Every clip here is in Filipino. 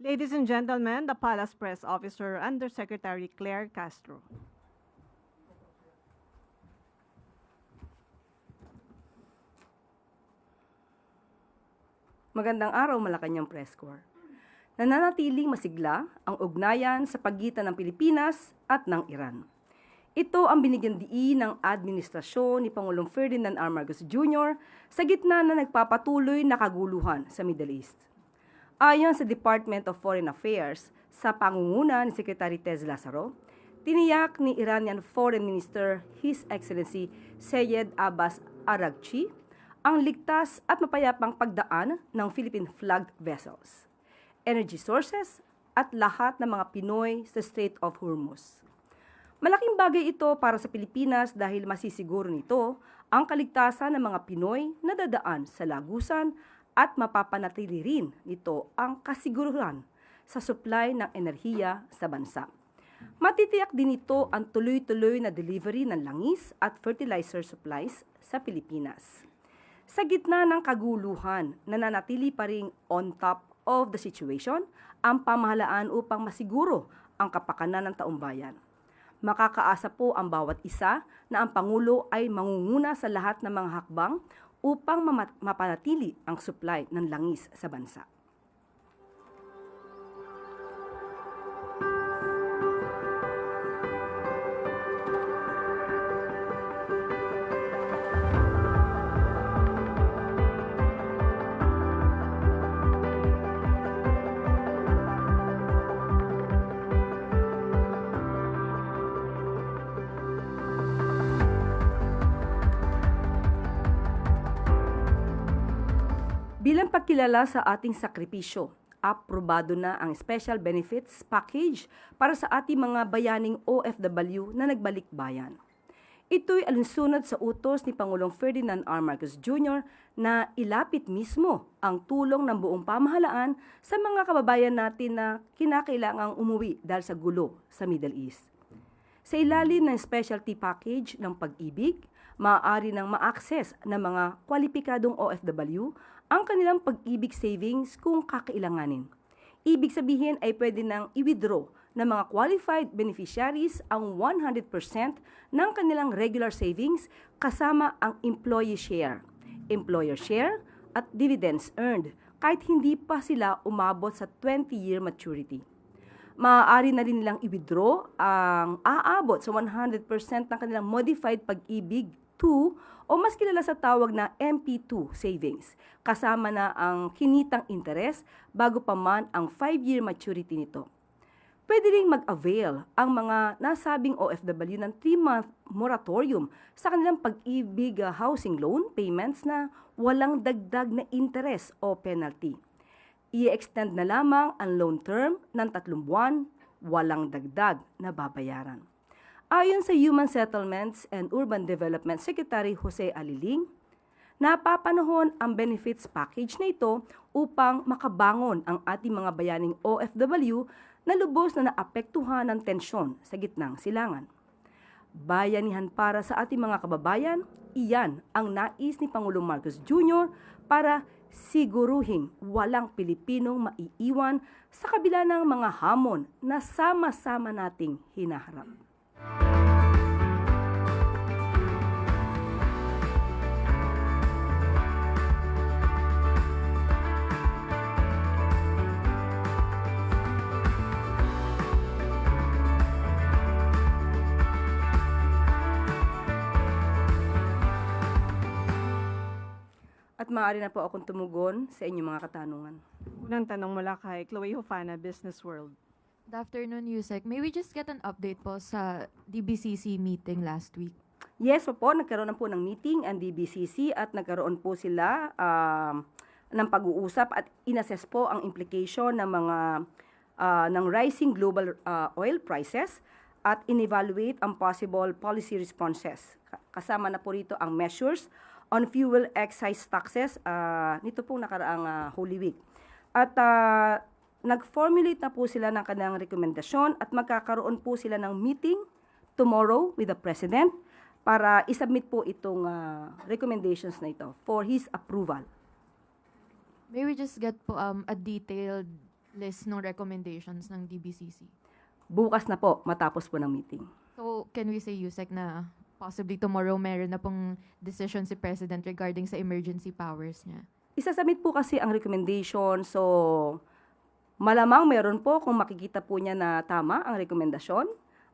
Ladies and gentlemen, the Palace Press Officer, Undersecretary Claire Castro. Magandang araw, Malacanang Press Corps. Nananatiling masigla ang ugnayan sa pagitan ng Pilipinas at ng Iran. Ito ang binigyan diin ng administrasyon ni Pangulong Ferdinand R. Marcos Jr. sa gitna na nagpapatuloy na kaguluhan sa Middle East. Ayon sa Department of Foreign Affairs, sa pangunguna ni Secretary Tez Lazaro, tiniyak ni Iranian Foreign Minister His Excellency Seyed Abbas Araghchi ang ligtas at mapayapang pagdaan ng Philippine-flagged vessels, energy sources at lahat ng mga Pinoy sa Strait of Hormuz. Malaking bagay ito para sa Pilipinas dahil masisiguro nito ang kaligtasan ng mga Pinoy na dadaan sa lagusan at mapapanatili rin nito ang kasiguruhan sa supply ng enerhiya sa bansa. Matitiyak din ito ang tuloy-tuloy na delivery ng langis at fertilizer supplies sa Pilipinas. Sa gitna ng kaguluhan, nananatili pa ring on top of the situation ang pamahalaan upang masiguro ang kapakanan ng taumbayan. Makakaasa po ang bawat isa na ang Pangulo ay mangunguna sa lahat ng mga hakbang upang mapanatili ang supply ng langis sa bansa. Bilang pagkilala sa ating sakripisyo, aprobado na ang Special Benefits Package para sa ating mga bayaning OFW na nagbalik bayan. Ito'y alinsunod sa utos ni Pangulong Ferdinand R. Marcos Jr. na ilapit mismo ang tulong ng buong pamahalaan sa mga kababayan natin na kinakailangang umuwi dahil sa gulo sa Middle East. Sa ilalim ng specialty package ng pag-ibig, maaari nang ma-access ng mga kwalipikadong OFW ang kanilang pag-ibig savings kung kakailanganin. Ibig sabihin ay pwede nang i-withdraw ng mga qualified beneficiaries ang 100% ng kanilang regular savings kasama ang employee share, employer share at dividends earned kahit hindi pa sila umabot sa 20-year maturity. Maaari na rin nilang i-withdraw ang aabot sa 100% ng kanilang modified pag-ibig 2 o mas kilala sa tawag na MP2 savings, kasama na ang kinitang interest bago pa man ang 5-year maturity nito. Pwede ring mag-avail ang mga nasabing OFW ng 3-month moratorium sa kanilang pag-ibig housing loan payments na walang dagdag na interest o penalty. I-extend na lamang ang loan term ng 3 buwan, walang dagdag na babayaran. Ayon sa Human Settlements and Urban Development Secretary Jose Aliling, napapanahon ang benefits package na ito upang makabangon ang ating mga bayaning OFW na lubos na naapektuhan ng tensyon sa gitnang silangan. Bayanihan para sa ating mga kababayan, iyan ang nais ni Pangulong Marcos Jr. para siguruhing walang Pilipinong maiiwan sa kabila ng mga hamon na sama-sama nating hinaharap. At maaari na po akong tumugon sa inyong mga katanungan. Unang tanong mula kay Chloe Hofana, Business World. Good afternoon, Yusek. May we just get an update po sa DBCC meeting last week? Yes po, nagkaroon na po ng meeting ang DBCC at nagkaroon po sila ng pag-uusap at inassess po ang implication ng mga ng rising global oil prices at in-evaluate ang possible policy responses. Kasama na po rito ang measures on fuel excise taxes nito pong nakaraang Holy Week. At nag-formulate na po sila ng kanilang rekomendasyon at magkakaroon po sila ng meeting tomorrow with the President para isubmit po itong recommendations na ito for his approval. May we just get po a detailed list ng recommendations ng DBCC? Bukas na po, matapos po ng meeting. So, can we say, Yusek, na possibly tomorrow meron na pong decision si President regarding sa emergency powers niya? Isasubmit po kasi ang recommendation, so malamang meron po kung makikita po niya na tama ang rekomendasyon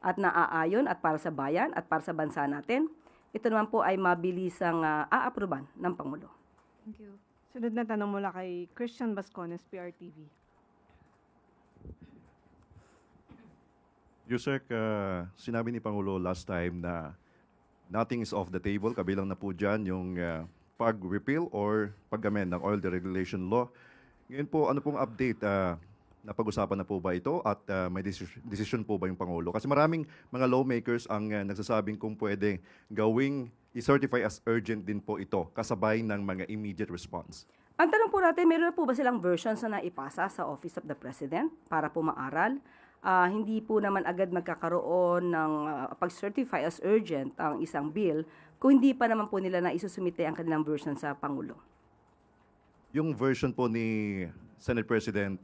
at naaayon at para sa bayan at para sa bansa natin. Ito naman po ay mabilisang aapruban ng Pangulo. Thank you. Sunod na tanong mula kay Christian Bascones, PRTV. Yusek, sinabi ni Pangulo last time na nothing is off the table. Kabilang na po dyan yung pag-repeal or pag-amend ng oil deregulation law. Ngayon po, ano pong update? Napag-usapan na po ba ito at may decision po ba yung Pangulo? Kasi maraming mga lawmakers ang nagsasabing kung pwede gawing i-certify as urgent din po ito kasabay ng mga immediate response. Ang tanong po natin, meron na po ba silang versions na naipasa sa Office of the President para po maaral? Hindi po naman agad magkakaroon ng pag-certify as urgent ang isang bill kung hindi pa naman po nila na isusumite ang kanilang version sa Pangulo. Yung version po ni Senate President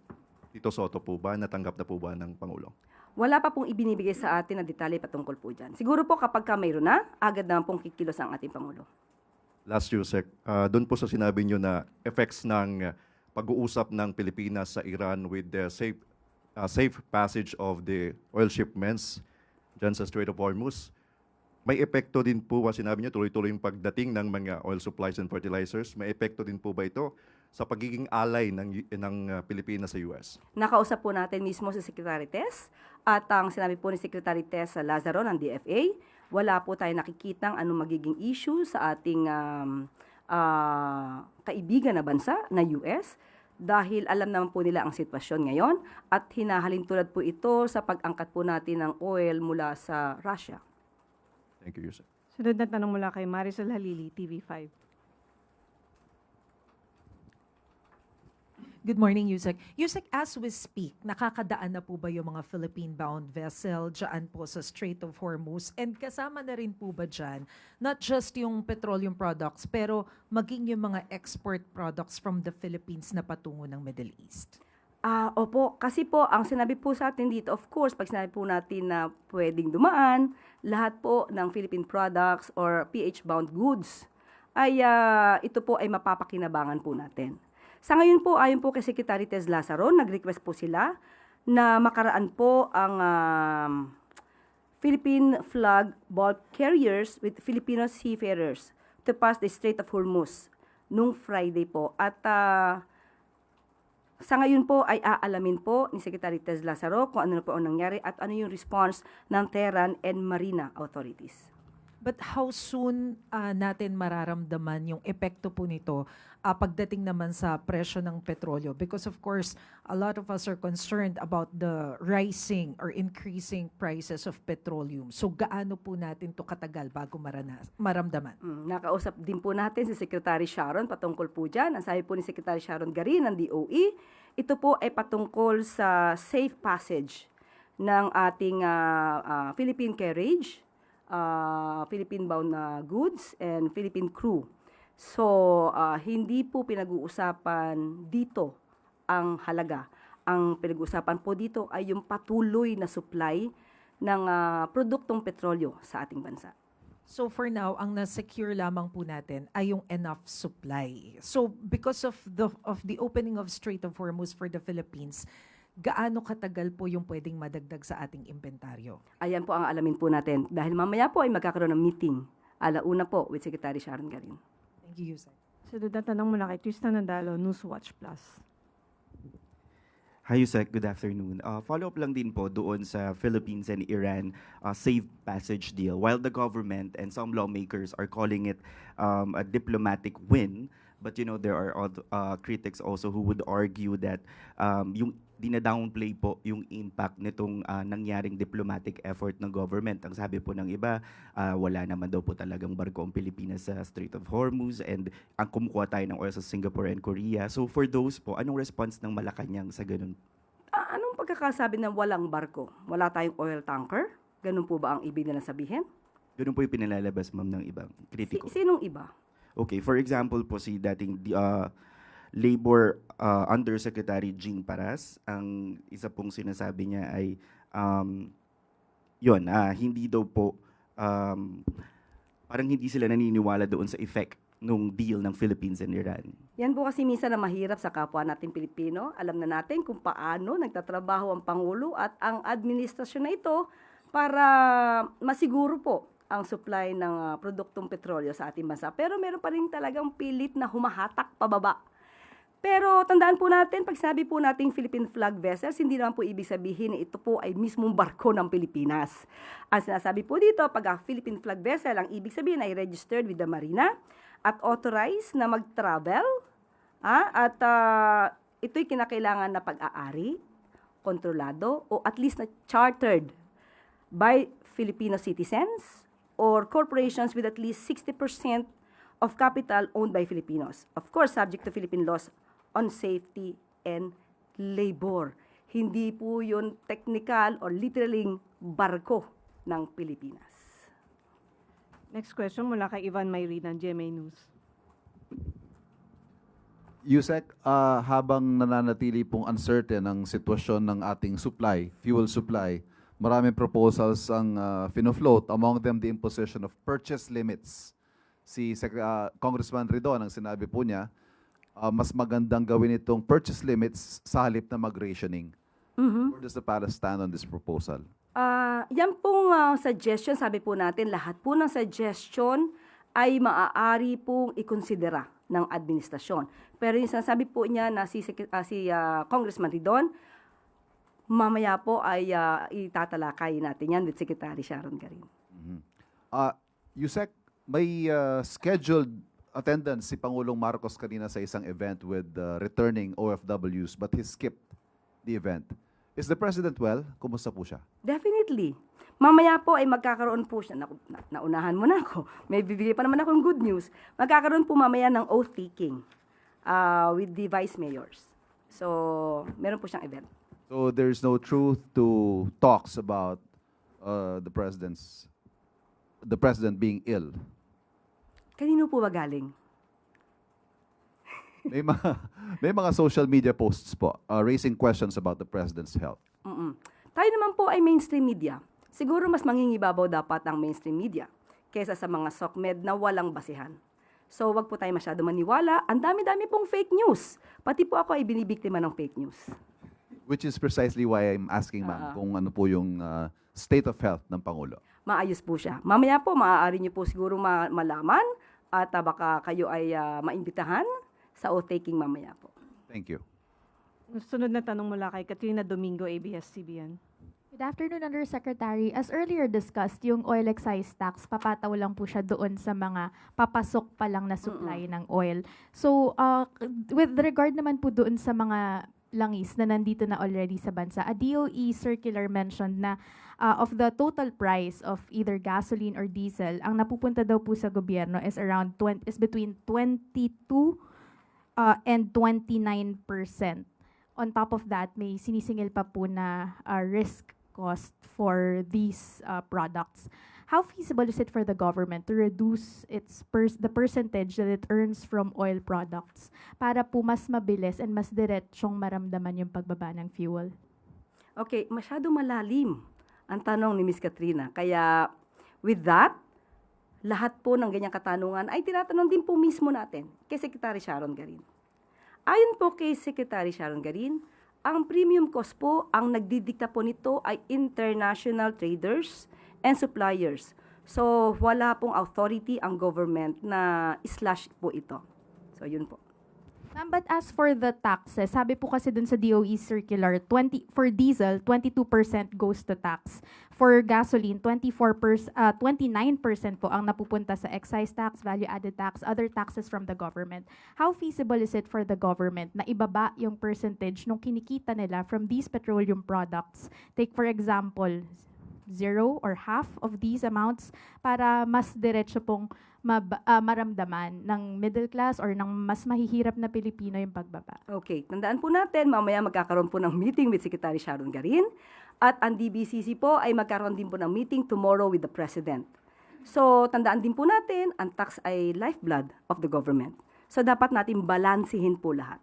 Tito Soto po ba, natanggap na po ba ng Pangulo? Wala pa pong ibinibigay sa atin na detalye patungkol po dyan. Siguro po kapag mayroon na, agad naman pong kikilos ang ating Pangulo. Last Yusek, doon po sa sinabi nyo na effects ng pag-uusap ng Pilipinas sa Iran with the safe passage of the oil shipments dyan sa Strait of Hormuz, may epekto din po ba, sinabi nyo, tuloy-tuloy yung pagdating ng mga oil supplies and fertilizers, may epekto din po ba ito sa pagiging alay ng Pilipinas sa US? Nakausap po natin mismo si Secretary Tess at ang sinabi po ni Secretary Tess Lazaro ng DFA, wala po tayo nakikitang anong magiging issue sa ating kaibigan na bansa na US dahil alam naman po nila ang sitwasyon ngayon at hinahalin tulad po ito sa pag-angkat po natin ng oil mula sa Russia. Thank you, Yusek. Sunod na tanong mula kay Marisol Halili, TV5. Good morning, Yusek. Yusek, as we speak, nakakadaan na po ba yung mga Philippine-bound vessel dyan po sa Strait of Hormuz? And kasama na rin po ba dyan, not just yung petroleum products, pero maging yung mga export products from the Philippines na patungo ng Middle East? Opo, kasi po, ang sinabi po sa atin dito, of course, pag sinabi po natin na pwedeng dumaan, lahat po ng Philippine products or PH-bound goods, ay ito po ay mapapakinabangan po natin. Sa ngayon po, ayon po kay Secretary Tess Lazaro, nag-request po sila na makaraan po ang Philippine flag bulk carriers with Filipino seafarers to pass the Strait of Hormuz nung Friday po. At sa ngayon po ay aalamin po ni Secretary Tess Lazaro kung ano na po ang nangyari at ano yung response ng Tehran and Marina authorities. But how soon natin mararamdaman yung epekto po nito pagdating naman sa presyo ng petrolyo? Because of course, a lot of us are concerned about the rising or increasing prices of petroleum. So gaano po natin to katagal bago maramdaman? Nakausap din po natin si Secretary Sharon patungkol po dyan. Ang sabi po ni Secretary Sharon Garin ng DOE, ito po ay patungkol sa safe passage ng ating Philippine carriage, Philippine-bound na goods and Philippine crew. So, hindi po pinag-uusapan dito ang halaga. Ang pinag-uusapan po dito ay yung patuloy na supply ng produktong petrolyo sa ating bansa. So for now, ang na-secure lamang po natin ay yung enough supply. So because of the opening of Strait of Hormuz for the Philippines, gaano katagal po yung pwedeng madagdag sa ating inventaryo? Ayan po ang alamin po natin. Dahil mamaya po ay magkakaroon ng meeting. Alauna po with Secretary Sharon Garin. Thank you, Yusek. Sunod na tanong mula kay Tristan Nandalo, Newswatch Plus. Hi, Yusek. Good afternoon. Follow-up lang din po doon sa Philippines and Iran safe passage deal. While the government and some lawmakers are calling it a diplomatic win, but you know there are critics also who would argue that yung dina-downplay po yung impact nitong nangyaring diplomatic effort ng government. Ang sabi po ng iba, wala naman daw po talagang barko ang Pilipinas sa Strait of Hormuz and ang kumukuha tayo ng oil sa Singapore and Korea. So for those po, anong response ng Malacanang sa ganun? Anong pagkakasabi ng walang barko? Wala tayong oil tanker? Ganun po ba ang ibig na sabihin? Ganun po yung pinalalabas, ma'am, ng ibang kritiko. Sinong iba? Okay, for example po si dating Labor Undersecretary Jean Paras. Ang isa pong sinasabi niya ay hindi daw po parang hindi sila naniniwala doon sa effect nung deal ng Philippines and Iran. Yan po kasi minsan na mahirap sa kapwa nating Pilipino. Alam na natin kung paano nagtatrabaho ang Pangulo at ang administrasyon na ito para masiguro po ang supply ng produktong petrolyo sa ating bansa. Pero meron pa rin talagang pilit na humahatak pababa. Pero tandaan po natin, pag sabi po nating Philippine flag vessels, hindi naman po ibig sabihin na ito po ay mismong barko ng Pilipinas. Ang sinasabi po dito, pag Philippine flag vessel, ang ibig sabihin ay registered with the Marina at authorized na mag-travel. At ito'y kinakailangan na pag-aari, kontrolado, o at least na chartered by Filipino citizens or corporations with at least 60% of capital owned by Filipinos. Of course, subject to Philippine laws on safety and labor. Hindi po yun technical or literally barko ng Pilipinas. Next question mula kay Ivan Mayri ng GMA News. Yusek, habang nananatili pong uncertain ang sitwasyon ng ating supply, fuel supply, maraming proposals ang finofloat, among them the imposition of purchase limits. Si Congressman Ridon, ang sinabi po niya, mas magandang gawin itong purchase limits sa halip na mag-rationing. Where does the palace stand on this proposal? Yan pong suggestion, sabi po natin, lahat po ng suggestion ay maaari pong ikonsidera ng administrasyon. Pero yung sinasabi po niya na si Congressman Ridon, mamaya po ay itatalakay natin yan with Secretary Sharon Garin. Yusek, may scheduled attendance si Pangulong Marcos kanina sa isang event with returning OFWs but he skipped the event. Is the President well? Kumusta po siya? Definitely. Mamaya po ay magkakaroon po siya, naunahan mo na ako, may bibigay pa naman akong good news, magkakaroon po mamaya ng oath-taking with the vice mayors. So, meron po siyang event. So there's no truth to talks about the president being ill. Kanino po ba galing? May mga social media posts po raising questions about the president's health. Tayo naman po ay mainstream media. Siguro mas mangingibabaw dapat ang mainstream media kaysa sa mga SOCMED na walang basihan. So wag po tayo masyado maniwala. Ang dami-dami pong fake news. Pati po ako ay binibiktima ng fake news. Which is precisely why I'm asking, ma'am, kung ano po yung state of health ng Pangulo. Maayos po siya. Mamaya po, maaari niyo po siguro malaman at baka kayo ay maimbitahan sa oath-taking mamaya po. Thank you. Sunod na tanong mula kay Katrina Domingo, ABS-CBN. Good afternoon, Undersecretary. As earlier discussed, yung oil excise tax, papataw lang po siya doon sa mga papasok pa lang na supply ng oil. So, with regard naman po doon sa mga langis na nandito na already sa bansa, a DOE circular mentioned na of the total price of either gasoline or diesel, ang napupunta daw po sa gobyerno is between 22 and 29%. On top of that, may sinisingil pa po na risk cost for these products. How feasible is it for the government to reduce the percentage that it earns from oil products para po mas mabilis and mas diretsyong maramdaman yung pagbaba ng fuel? Okay, masyado malalim ang tanong ni Ms. Katrina. Kaya with that, lahat po ng ganyang katanungan ay tinatanong din po mismo natin kay Secretary Sharon Garin. Ayon po kay Secretary Sharon Garin, ang premium cost po, ang nagdidikta po nito ay international traders and suppliers. So, wala pong authority ang government na slash po ito. So, yun po. Ma'am, but as for the taxes, sabi po kasi dun sa DOE circular, for diesel, 22% goes to tax. For gasoline, 29% po ang napupunta sa excise tax, value-added tax, other taxes from the government. How feasible is it for the government na ibaba yung percentage nung kinikita nila from these petroleum products? Take for example, 0 or half of these amounts para mas diretso pong maramdaman ng middle class or ng mas mahihirap na Pilipino yung pagbaba. Okay, tandaan po natin, mamaya magkakaroon po ng meeting with Secretary Sharon Garin at ang DBCC po ay magkaroon din po ng meeting tomorrow with the President. So, tandaan din po natin, ang tax ay lifeblood of the government. So dapat natin balansihin po lahat.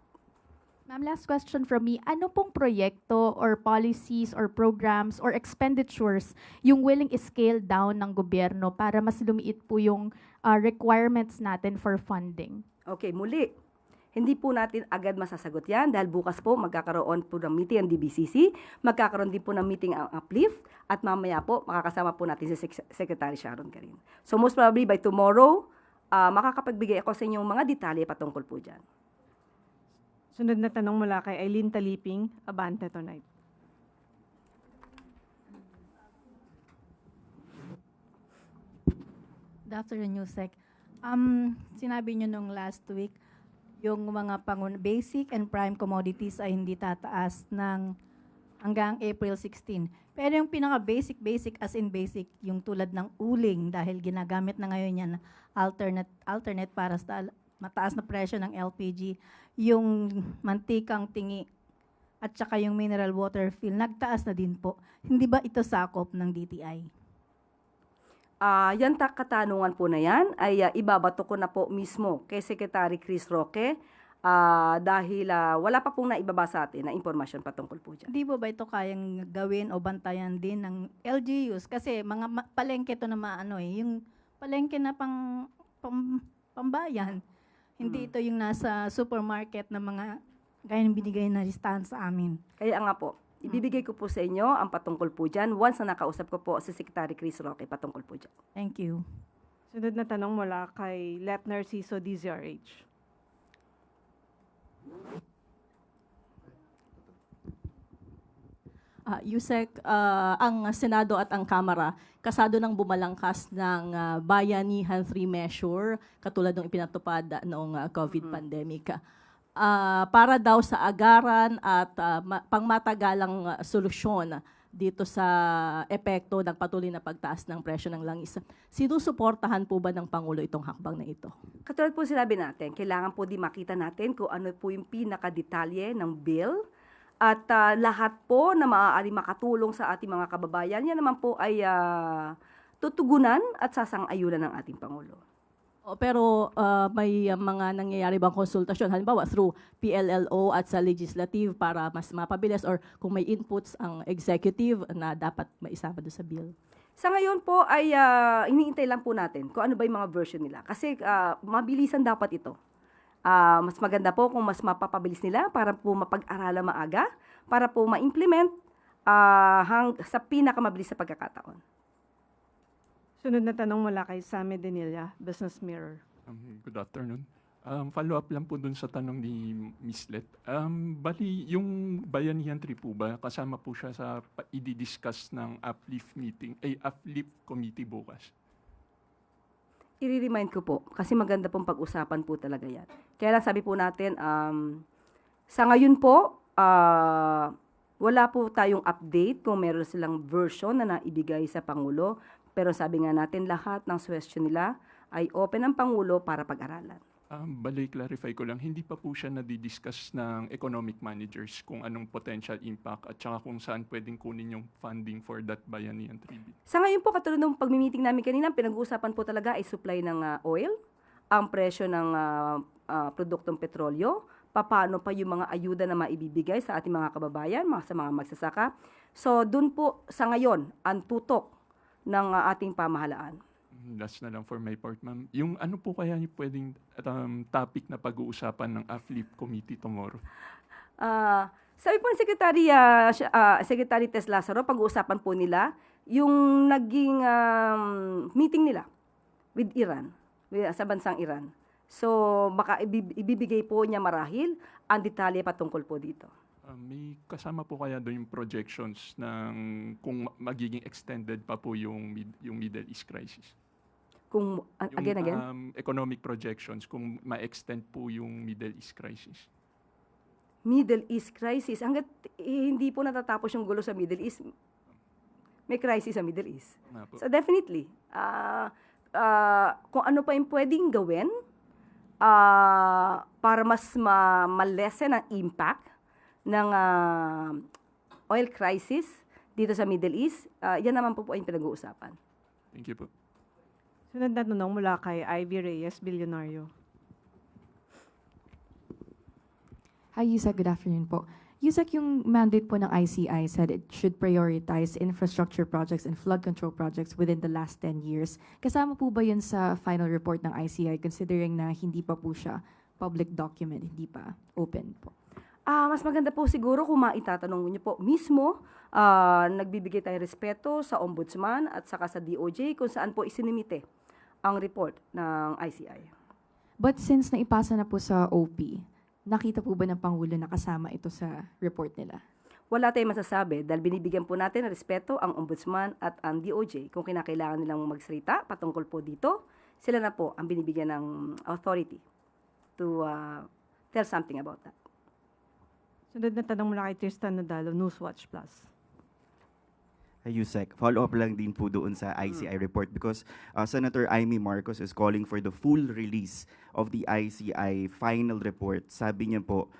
Ma'am, last question from me. Ano pong proyekto or policies or programs or expenditures yung willing scale down ng gobyerno para mas lumiit po yung requirements natin for funding? Okay, muli. Hindi po natin agad masasagot yan dahil bukas po magkakaroon po ng meeting ang DBCC, magkakaroon din po ng meeting ang Uplift, at mamaya po makakasama po natin si Secretary Sharon Garin. So most probably by tomorrow, makakapagbigay ako sa inyong mga detalye patungkol po dyan. Sunod na tanong mula kay Eileen Taliping, Abante Tonight. Good afternoon, Yusek. Sinabi nyo nung last week, yung mga basic and prime commodities ay hindi tataas ng hanggang April 16. Pero yung pinaka-basic as in basic, yung tulad ng uling, dahil ginagamit na ngayon yan alternate para sa mataas na presyo ng LPG, yung mantikang tingi, at saka yung mineral water fill, nagtaas na din po. Hindi ba ito sakop ng DTI? Yan katanungan po na yan ay ibabato ko na po mismo kay Secretary Chris Roque dahil wala pa pong naibaba sa atin na impormasyon patungkol po dyan. Hindi po ba ito kayang gawin o bantayan din ng LGUs? Kasi mga palengke ito na maano yung palengke na pambayan. Hindi ito yung nasa supermarket na mga gaya ng binigay na listahan sa amin. Kaya nga po, ibibigay ko po sa inyo ang patungkol po dyan once na nakausap ko po si Secretary Chris Roque patungkol po dyan. Thank you. Sunod na tanong mula kay Let Narciso, DZRH. Yusek, ang Senado at ang Kamara kasado ng bumalangkas ng Bayanihan 3 measure katulad ng ipinatupad noong COVID pandemic. Para daw sa agaran at pangmatagalang solusyon dito sa epekto ng patuloy na pagtaas ng presyo ng langis. Sinusuportahan po ba ng Pangulo itong hakbang na ito? Katulad po sinabi natin, kailangan po di makita natin kung ano po yung pinakadetalye ng bill. At lahat po na maaari makatulong sa ating mga kababayan, yan naman po ay tutugunan at sasang-ayunan ng ating Pangulo. Pero may mga nangyayari bang konsultasyon, halimbawa through PLLO at sa legislative para mas mapabilis or kung may inputs ang executive na dapat maisama doon sa bill? Sa ngayon po ay iniintay lang po natin kung ano ba yung mga version nila. Kasi mabilisan dapat ito. Mas maganda po kung mas mapapabilis nila para po mapag-aralan maaga, para po ma-implement sa pinakamabilis sa pagkakataon. Sunod na tanong mula kay Sammy Denilla, Business Mirror. Good afternoon. Follow-up lang po dun sa tanong ni Ms. Let. Bali, yung Bayanihan 3 po ba, kasama po siya sa i-discuss ng Uplift Uplift Committee bukas? I-remind ko po, kasi maganda pong pag-usapan po talaga yan. Kaya lang sabi po natin, sa ngayon po, wala po tayong update kung meron silang version na naibigay sa Pangulo. Pero sabi nga natin, lahat ng suggestion nila ay open ang Pangulo para pag-aralan. Bali, clarify ko lang, hindi pa po siya nadi-discuss ng economic managers kung anong potential impact at saka kung saan pwedeng kunin yung funding for that Bayanihan 3 bill. Sa ngayon po, katulad ng pag-meeting namin kanina, pinag-uusapan po talaga ay supply ng oil, ang presyo ng produktong petrolyo, paano pa yung mga ayuda na maibibigay sa ating mga kababayan, sa mga magsasaka. So, dun po sa ngayon, ang tutok ng ating pamahalaan. Last na lang for my part, ma'am. Yung ano po kaya yung pwedeng topic na pag-uusapan ng Uplift Committee tomorrow? Sabi po ni Secretary Tess Lazaro, pag-uusapan po nila yung naging meeting nila with Iran, sa bansang Iran. So, baka ibibigay po niya marahil ang detalye patungkol po dito. May kasama po kaya doon yung projections ng kung magiging extended pa po yung Middle East crisis? Kung, again? Economic projections, kung ma-extend po yung Middle East crisis. Middle East crisis. Hanggat hindi po natatapos yung gulo sa Middle East, may crisis sa Middle East. So definitely, kung ano pa yung pwedeng gawin para mas ma-lessen ang impact ng oil crisis dito sa Middle East, yan naman po yung pinag-uusapan. Thank you po. Sunod na tanong mula kay Ivy Reyes, Bilyonaryo. Hi, Yusek. Good afternoon po. Yusek, yung mandate po ng ICI said it should prioritize infrastructure projects and flood control projects within the last 10 years. Kasama po ba yun sa final report ng ICI considering na hindi pa po siya public document, hindi pa open po? Mas maganda po siguro kung maitatanong niyo po mismo, nagbibigay tayong respeto sa Ombudsman at saka sa DOJ kung saan po isinimite ang report ng ICI. But since naipasa na po sa OP, nakita po ba ng Pangulo na kasama ito sa report nila? Wala tayong masasabi dahil binibigyan po natin ng respeto ang Ombudsman at ang DOJ. Kung kinakailangan nilang magsalita patungkol po dito, sila na po ang binibigyan ng authority to tell something about that. Sunod na tanong mula kay Tristan Nadalo, Newswatch Plus. Yusek, follow-up lang din po doon sa ICI report because Senator Amy Marcos is calling for the full release of the ICI final report. Sabi niya po,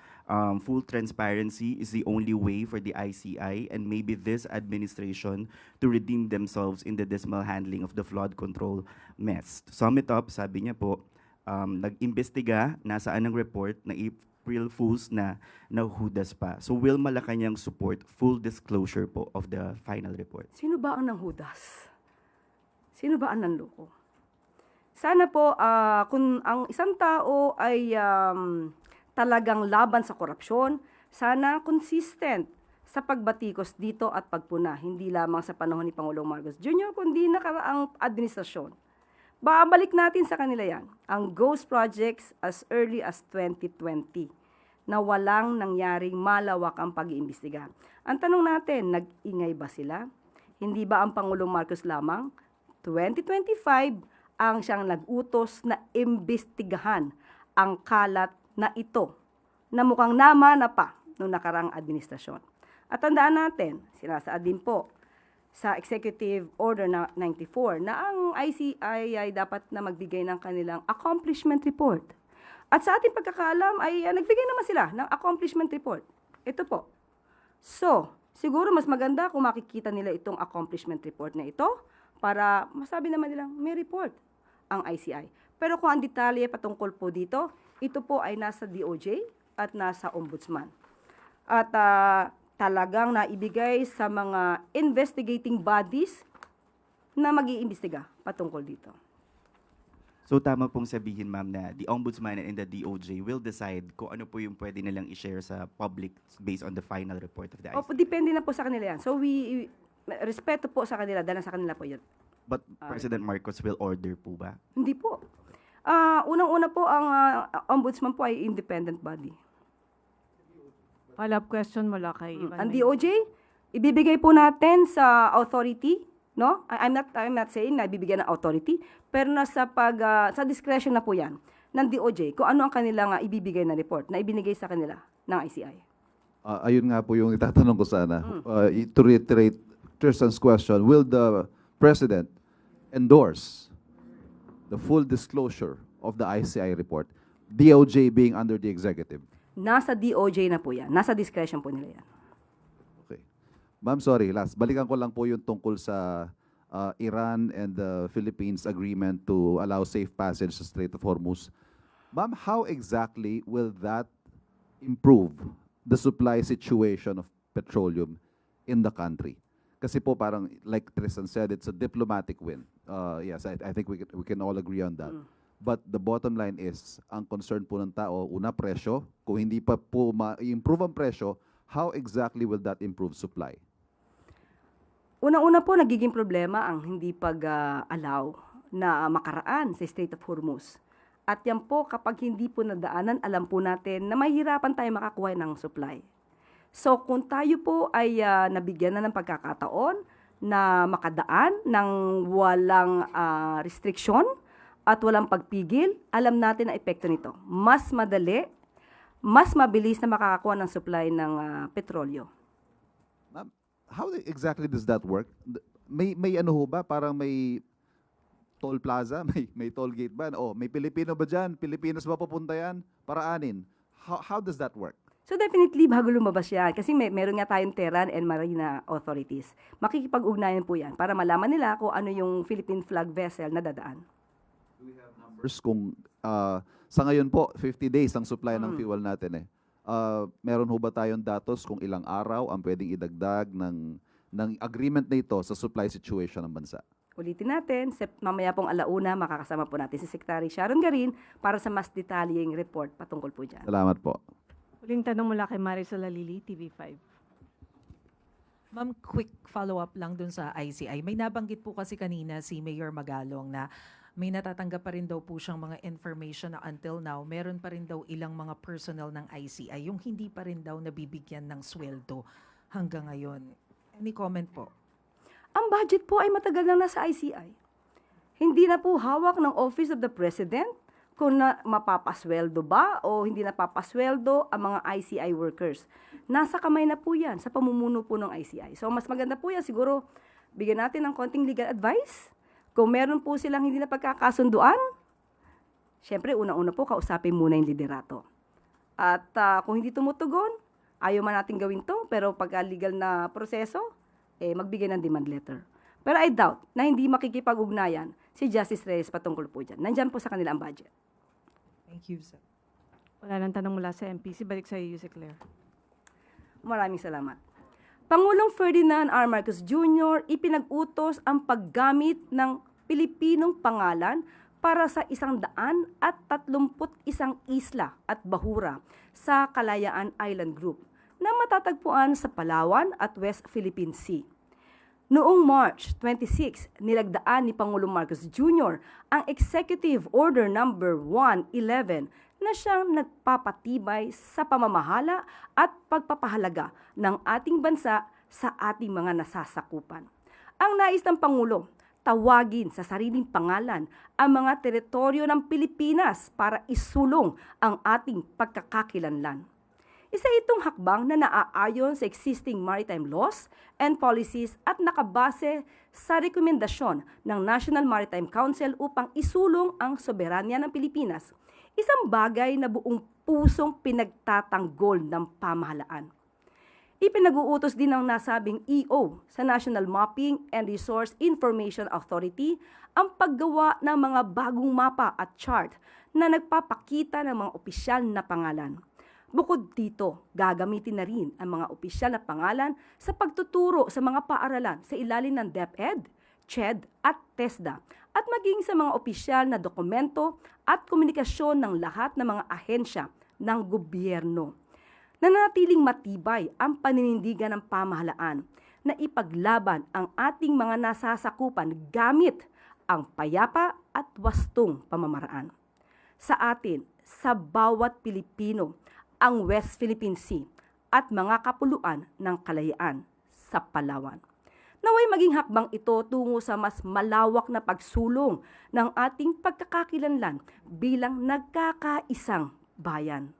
full transparency is the only way for the ICI and maybe this administration to redeem themselves in the dismal handling of the flood control mess. To sum it up, sabi niya po, nag-imbestiga, nasaan ang report na April Fools na nahudas pa. So will Malacanang support full disclosure po of the final report? Sino ba ang nanghudas? Sino ba ang nanloko? Sana po, kung ang isang tao ay talagang laban sa korupsyon, sana consistent sa pagbatikos dito at pagpuna, hindi lamang sa panahon ni Pangulong Marcos Jr., kundi nakaraang administrasyon. Babalik natin sa kanila yan, ang ghost projects as early as 2020 na walang nangyaring malawak ang pag-iimbestiga. Ang tanong natin, nag-ingay ba sila? Hindi ba ang Pangulong Marcos lamang? 2025 ang siyang nag-utos na imbestigahan ang kalat na ito na mukhang namana pa noong nakarang administrasyon. At tandaan natin, sinasaad din po sa Executive Order na 94 na ang ICI ay dapat na magbigay ng kanilang accomplishment report. At sa ating pagkakaalam ay nagbigay naman sila ng accomplishment report. Ito po. So, siguro mas maganda kung makikita nila itong accomplishment report na ito para masabi naman nilang may report ang ICI. Pero kung ang detalye patungkol po dito, ito po ay nasa DOJ at nasa Ombudsman. At talagang naibigay sa mga investigating bodies na mag-iimbestiga patungkol dito. So tama pong sabihin, ma'am, na the Ombudsman and the DOJ will decide kung ano po yung pwede nilang i-share sa public based on the final report of the ICI. Opo, depende na po sa kanila yan. So respeto po sa kanila dahil sa kanila po yun. But President Marcos will order po ba? Hindi po. Unang-una po, ang Ombudsman po ay independent body. Follow-up question mula kay Ivan. Ang DOJ, ibibigay po natin sa authority, no? I'm not saying na ibibigay ng authority, pero sa discretion na po 'yan ng DOJ kung ano ang kanilang ibibigay na report na ibinigay sa kanila ng ICI. Ayun nga po yung itatanong ko sana. To reiterate Tristan's question, will the President endorse the full disclosure of the ICI report, DOJ being under the executive? Nasa DOJ na po 'yan. Nasa discretion po nila 'yan. Okay. Ma'am, sorry, last. Balikan ko lang po yung tungkol sa Iran and the Philippines agreement to allow safe passage sa Strait of Hormuz. Ma'am, how exactly will that improve the supply situation of petroleum in the country? Kasi po parang, like Tristan said, it's a diplomatic win. Yes, I think we can all agree on that. But the bottom line is, ang concern po ng tao, una, presyo. Kung hindi pa po ma-improve ang presyo, how exactly will that improve supply? Una-una po, nagiging problema ang hindi pag-allow na makaraan sa Strait of Hormuz. At yan po, kapag hindi po nadaanan, alam po natin na mahirapan tayo makakuha ng supply. So kung tayo po ay nabigyan na ng pagkakataon na makadaan ng walang restriction at walang pagpigil, alam natin ang epekto nito. Mas madali, mas mabilis na makakakuha ng supply ng petrolyo. Ma'am, how exactly does that work? May ano ho ba? Parang may toll plaza? May toll gate ba? Oh, may Pilipino ba dyan? Pilipinas ba papunta yan? Paraanin. How does that work? So definitely, bago lumabas yan, kasi meron nga tayong Terran and Marina authorities, makikipag-ugnayan po yan para malaman nila kung ano yung Philippine flag vessel na dadaan. Numbers kung sa ngayon po 50 days ang supply ng fuel natin Meron ho ba tayong datos kung ilang araw ang pwedeng idagdag ng agreement na ito sa supply situation ng bansa? Ulitin natin, mamaya pong alauna, makakasama po natin si Secretary Sharon Garin para sa mas detalyeng report patungkol po dyan. Salamat po. Huling tanong mula kay Marisol Alili, TV5. Ma'am, quick follow-up lang dun sa ICI. May nabanggit po kasi kanina si Mayor Magalong na may natatanggap pa rin daw po siyang mga information na until now, meron pa rin daw ilang mga personnel ng ICI yung hindi pa rin daw nabibigyan ng sweldo hanggang ngayon. Any comment po? Ang budget po ay matagal na nasa ICI. Hindi na po hawak ng Office of the President kung na mapapasweldo ba o hindi napapasweldo ang mga ICI workers. Nasa kamay na po yan sa pamumuno po ng ICI. So mas maganda po yan, siguro bigyan natin ng konting legal advice. Kung meron po silang hindi na pagkakasunduan, syempre unang-una po kausapin muna yung liderato. At kung hindi tumutugon, ayaw man natin gawin to, pero pagka legal na proseso, magbigay ng demand letter. Pero I doubt na hindi makikipag-ugnayan si Justice Reyes patungkol po dyan. Nandyan po sa kanila ang budget. Thank you, sir. Wala nang tanong mula sa MPC. Balik sa iyo, Claire. Maraming salamat. Pangulong Ferdinand R. Marcos Jr. ipinag-utos ang paggamit ng Pilipinong pangalan para sa 131 isla at bahura sa Kalayaan Island Group na matatagpuan sa Palawan at West Philippine Sea. Noong March 26, nilagdaan ni Pangulong Marcos Jr. ang Executive Order No. 111 na siyang nagpapatibay sa pamamahala at pagpapahalaga ng ating bansa sa ating mga nasasakupan. Ang nais ng Pangulo, tawagin sa sariling pangalan ang mga teritoryo ng Pilipinas para isulong ang ating pagkakakilanlan. Isa itong hakbang na naaayon sa existing maritime laws and policies at nakabase sa rekomendasyon ng National Maritime Council upang isulong ang soberanya ng Pilipinas, isang bagay na buong pusong pinagtatanggol ng pamahalaan. Ipinag-uutos din ng nasabing EO sa National Mapping and Resource Information Authority ang paggawa ng mga bagong mapa at chart na nagpapakita ng mga opisyal na pangalan. Bukod dito, gagamitin na rin ang mga opisyal na pangalan sa pagtuturo sa mga paaralan sa ilalim ng DepEd, CHED at TESDA at maging sa mga opisyal na dokumento at komunikasyon ng lahat ng mga ahensya ng gobyerno. Nananatiling matibay ang paninindigan ng pamahalaan na ipaglaban ang ating mga nasasakupan gamit ang payapa at wastong pamamaraan. Sa atin, sa bawat Pilipino, ang West Philippine Sea at mga kapuluan ng kalayaan sa Palawan. Naway maging hakbang ito tungo sa mas malawak na pagsulong ng ating pagkakakilanlan bilang nagkakaisang bayan.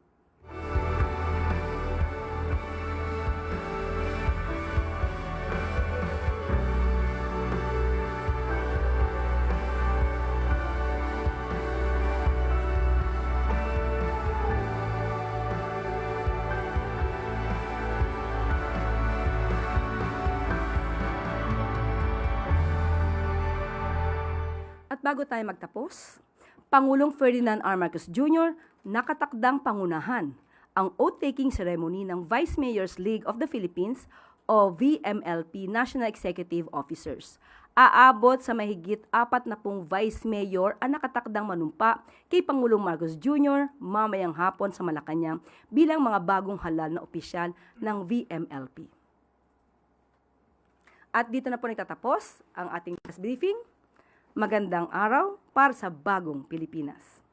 At bago tayo magtapos, Pangulong Ferdinand R. Marcos Jr. nakatakdang pangunahan ang oath-taking ceremony ng Vice Mayors League of the Philippines o VMLP National Executive Officers. Aabot sa mahigit 40 Vice Mayor ang nakatakdang manumpa kay Pangulong Marcos Jr. mamayang hapon sa Malacanang bilang mga bagong halal na opisyal ng VMLP. At dito na po nagtatapos ang ating press briefing. Magandang araw para sa bagong Pilipinas.